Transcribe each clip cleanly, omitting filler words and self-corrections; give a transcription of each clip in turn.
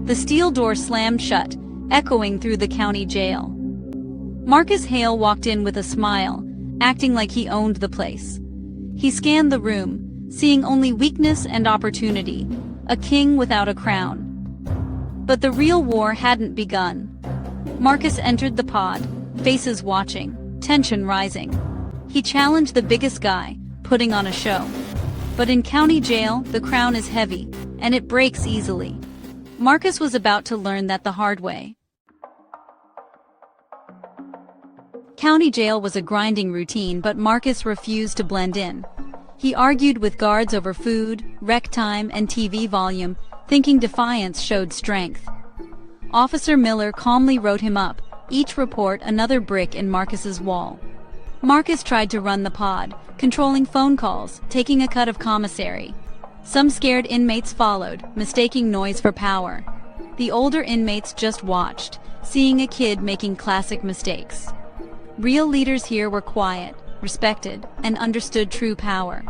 The steel door slammed shut, echoing through the county jail. Marcus Hale walked in with a smile, acting like he owned the place. He scanned the room, seeing only weakness and opportunity, a king without a crown. But the real war hadn't begun. Marcus entered the pod, faces watching, tension rising. He challenged the biggest guy, putting on a show. But in county jail, the crown is heavy, and it breaks easily. Marcus was about to learn that the hard way. County jail was a grinding routine, but Marcus refused to blend in. He argued with guards over food, rec time, and TV volume, thinking defiance showed strength. Officer Miller calmly wrote him up, each report another brick in Marcus's wall. Marcus tried to run the pod, controlling phone calls, taking a cut of commissary. Some scared inmates followed, mistaking noise for power. The older inmates just watched, seeing a kid making classic mistakes. Real leaders here were quiet, respected, and understood true power.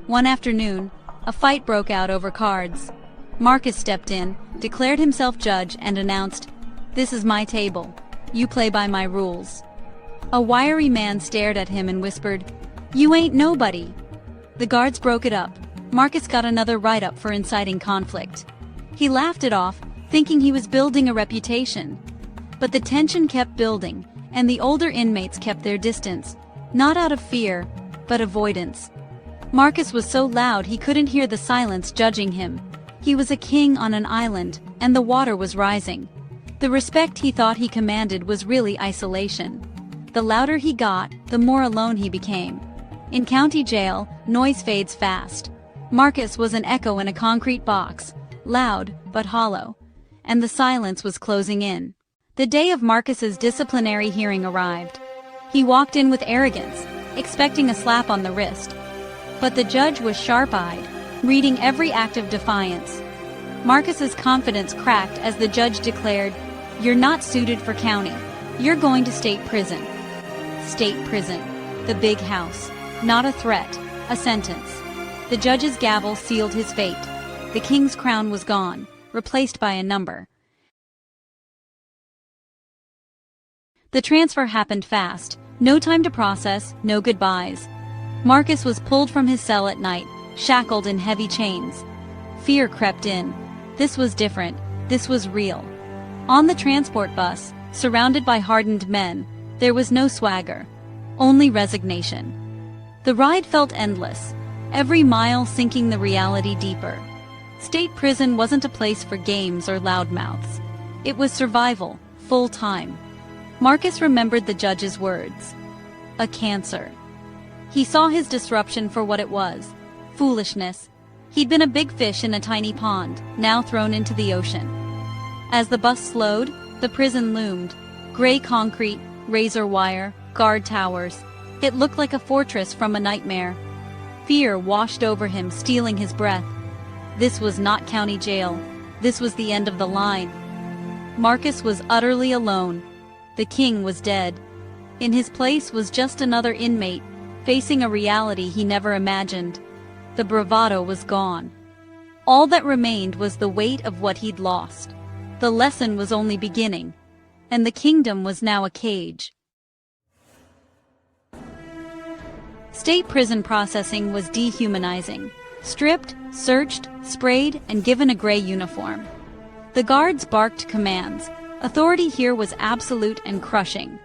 One afternoon, a fight broke out over cards. Marcus stepped in, declared himself judge, and announced, "This is my table. You play by my rules." A wiry man stared at him and whispered, "You ain't nobody." The guards broke it up. Marcus got another write-up for inciting conflict. He laughed it off, thinking he was building a reputation. But the tension kept building, and the older inmates kept their distance, not out of fear, but avoidance. Marcus was so loud he couldn't hear the silence judging him. He was a king on an island, and the water was rising. The respect he thought he commanded was really isolation. The louder he got, the more alone he became. In county jail, noise fades fast. Marcus was an echo in a concrete box, loud but hollow, and the silence was closing in. The day of Marcus's disciplinary hearing arrived. He walked in with arrogance, expecting a slap on the wrist. But the judge was sharp-eyed, reading every act of defiance. Marcus's confidence cracked as the judge declared, "You're not suited for county. You're going to state prison." State prison. The big house. Not a threat, a sentence. The judge's gavel sealed his fate. The king's crown was gone, replaced by a number. The transfer happened fast. No time to process, no goodbyes. Marcus was pulled from his cell at night, shackled in heavy chains. Fear crept in. This was different. This was real. On the transport bus, surrounded by hardened men, there was no swagger, only resignation. The ride felt endless, every mile sinking the reality deeper. State prison wasn't a place for games or loudmouths. It was survival, full time. Marcus remembered the judge's words. A cancer. He saw his disruption for what it was. Foolishness. He'd been a big fish in a tiny pond, now thrown into the ocean. As the bus slowed, the prison loomed. Gray concrete, razor wire, guard towers. It looked like a fortress from a nightmare. Fear washed over him, stealing his breath. This was not county jail. This was the end of the line. Marcus was utterly alone. The king was dead. In his place was just another inmate, facing a reality he never imagined. The bravado was gone. All that remained was the weight of what he'd lost. The lesson was only beginning, and the kingdom was now a cage. State prison processing was dehumanizing. Stripped, searched, sprayed, and given a gray uniform. The guards barked commands. Authority here was absolute and crushing.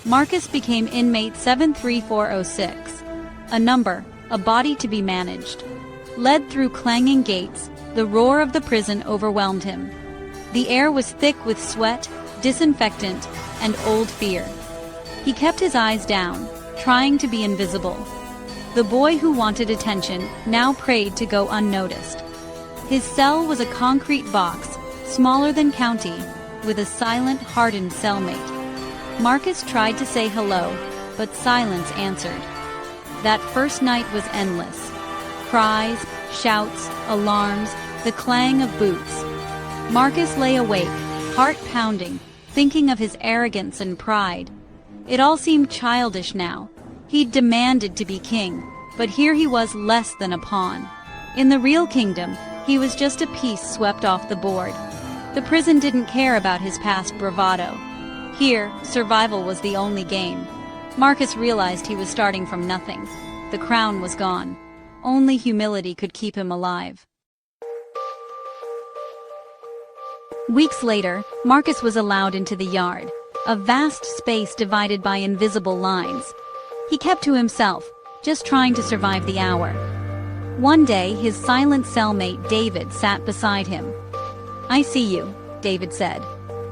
Marcus became inmate 73406. A number, a body to be managed. Led through clanging gates, the roar of the prison overwhelmed him. The air was thick with sweat, disinfectant, and old fear. He kept his eyes down, trying to be invisible. The boy who wanted attention now prayed to go unnoticed. His cell was a concrete box, smaller than county, with a silent, hardened cellmate. Marcus tried to say hello, but silence answered. That first night was endless. Cries, shouts, alarms, the clang of boots. Marcus lay awake, heart pounding, thinking of his arrogance and pride. It all seemed childish now. He'd demanded to be king, but here he was less than a pawn. In the real kingdom, he was just a piece swept off the board. The prison didn't care about his past bravado. Here, survival was the only game. Marcus realized he was starting from nothing. The crown was gone. Only humility could keep him alive. Weeks later, Marcus was allowed into the yard, a vast space divided by invisible lines. He kept to himself, just trying to survive the hour. One day, his silent cellmate David sat beside him. "I see you," David said,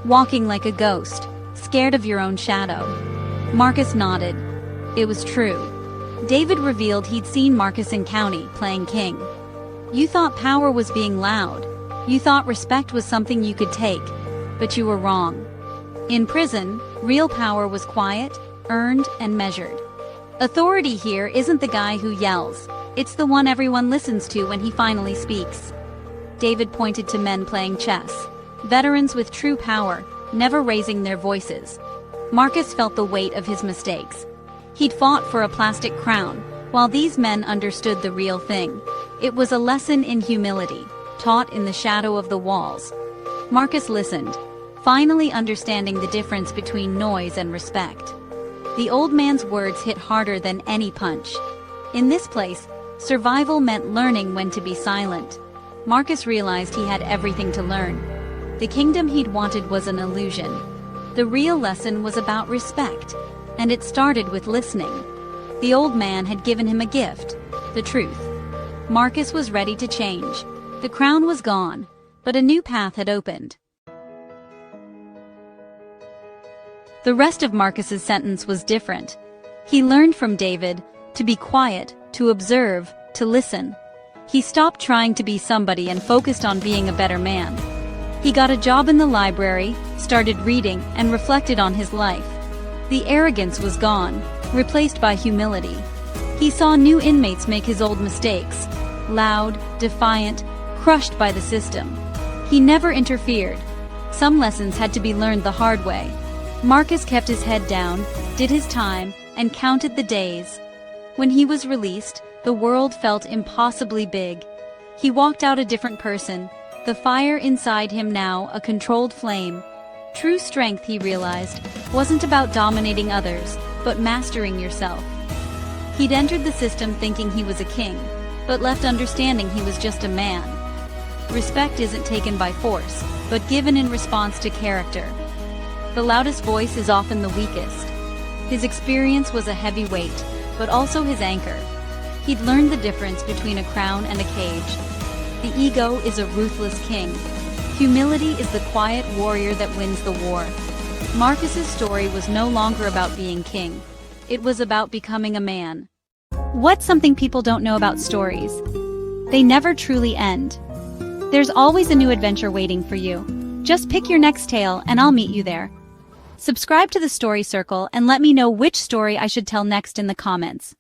"walking like a ghost, scared of your own shadow." Marcus nodded. It was true. David revealed he'd seen Marcus in county, playing king. "You thought power was being loud. You thought respect was something you could take, but you were wrong. In prison, real power was quiet, earned, and measured. Authority here isn't the guy who yells. It's the one everyone listens to when he finally speaks." David pointed to men playing chess, veterans with true power, never raising their voices. Marcus felt the weight of his mistakes. He'd fought for a plastic crown, while these men understood the real thing. It was a lesson in humility, taught in the shadow of the walls. Marcus listened, finally understanding the difference between noise and respect. The old man's words hit harder than any punch. In this place, survival meant learning when to be silent. Marcus realized he had everything to learn. The kingdom he'd wanted was an illusion. The real lesson was about respect, and it started with listening. The old man had given him a gift, the truth. Marcus was ready to change. The crown was gone, but a new path had opened. The rest of Marcus's sentence was different. He learned from David to be quiet, to observe, to listen. He stopped trying to be somebody and focused on being a better man. He got a job in the library, started reading, and reflected on his life. The arrogance was gone, replaced by humility. He saw new inmates make his old mistakes, loud, defiant, crushed by the system. He never interfered. Some lessons had to be learned the hard way. Marcus kept his head down, did his time, and counted the days. When he was released, the world felt impossibly big. He walked out a different person, the fire inside him now a controlled flame. True strength, he realized, wasn't about dominating others, but mastering yourself. He'd entered the system thinking he was a king, but left understanding he was just a man. Respect isn't taken by force, but given in response to character. The loudest voice is often the weakest. His experience was a heavy weight, but also his anchor. He'd learned the difference between a crown and a cage. The ego is a ruthless king. Humility is the quiet warrior that wins the war. Marcus's story was no longer about being king. It was about becoming a man. What's something people don't know about stories? They never truly end. There's always a new adventure waiting for you. Just pick your next tale and I'll meet you there. Subscribe to the Story Circle and let me know which story I should tell next in the comments.